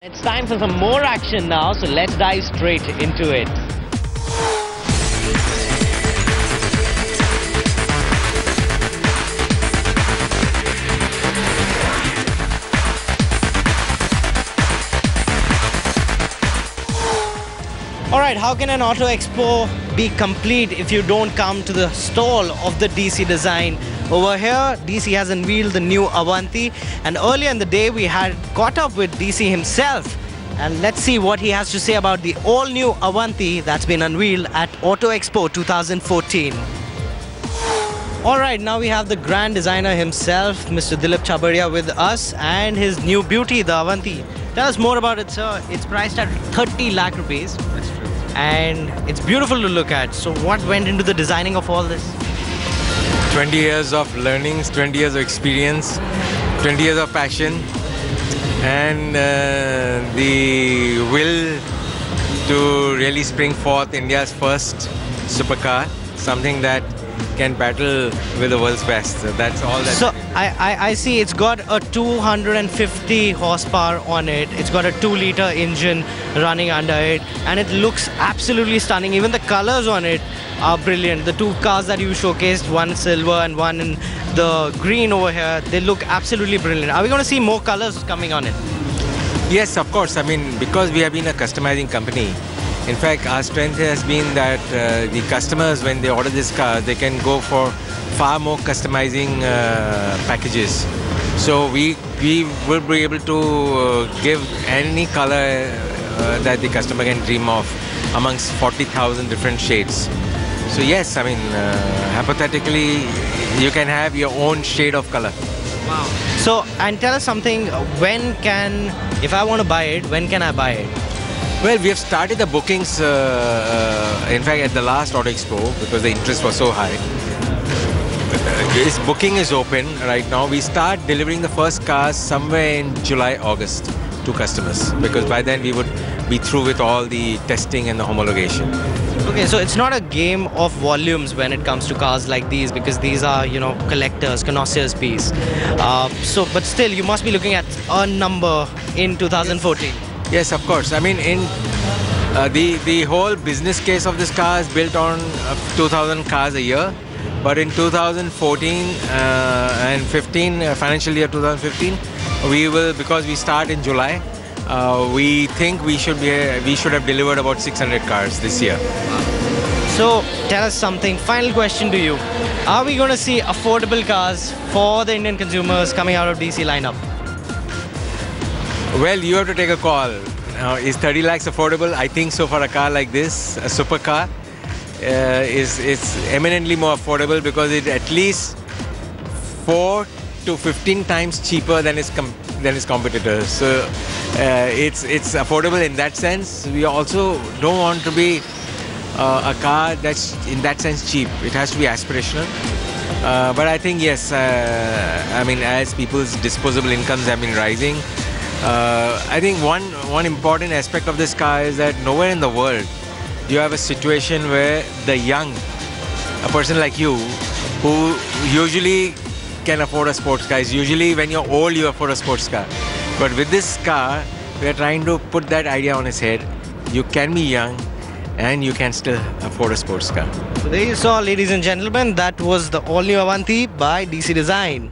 It's time for some more action now, so let's dive straight into it. Alright, how can an auto expo be complete if you don't come to the stall of the DC design? Over here, DC has unveiled the new Avanti, and earlier in the day we had caught up with DC himself. And let's see what he has to say about the all-new Avanti that's been unveiled at Auto Expo 2014. Alright, now we have the grand designer himself, Mr. Dilip Chabaria, with us, and his new beauty, the Avanti. Tell us more about it, sir. It's priced at 30 lakh rupees. That's true. And it's beautiful to look at. So what went into the designing of all this? 20 years of learnings, 20 years of experience, 20 years of passion, and the will to really spring forth India's first supercar, something that can battle with the world's best. So that's all that. So I see it's got a 250 horsepower on it. It's got a 2-liter engine running under it, and it looks absolutely stunning. Even the colors on it are brilliant. The two cars that you showcased, one silver and one in the green over here, they look absolutely brilliant. Are we going to see more colors coming on it? Yes, of course. I mean, because we have been a customizing company, in fact, our strength has been that the customers, when they order this car, they can go for far more customizing packages. So we will be able to give any color that the customer can dream of amongst 40,000 different shades. So yes, I mean, hypothetically, you can have your own shade of color. Wow. So, and tell us something, if I want to buy it, when can I buy it? Well, we have started the bookings, in fact, at the last Auto Expo, because the interest was so high. This booking is open right now. We start delivering the first cars somewhere in July, August to customers, because by then we would be through with all the testing and the homologation. Okay, so it's not a game of volumes when it comes to cars like these, because these are, collectors, connoisseurs piece. But still, you must be looking at a number in 2014. Yes, of course. I mean, in the whole business case of this car is built on 2,000 cars a year. But in 2014 and 15, financial year 2015, we will, because we start in July, we think we should have delivered about 600 cars this year. So tell us something. Final question to you: are we going to see affordable cars for the Indian consumers coming out of DC lineup? Well, you have to take a call. Is 30 lakhs affordable? I think so. For a car like this, a supercar, it's eminently more affordable because it's at least 4 to 15 times cheaper than its competitors. So it's affordable in that sense. We also don't want to be a car that's in that sense cheap. It has to be aspirational. But I think yes. I mean, as people's disposable incomes have been rising, I think one important aspect of this car is that nowhere in the world you have a situation where the young, a person like you, who usually can afford a sports car, is usually when you're old you afford a sports car. But with this car, we are trying to put that idea on his head. You can be young and you can still afford a sports car. So there you saw, ladies and gentlemen, that was the all-new Avanti by DC Design.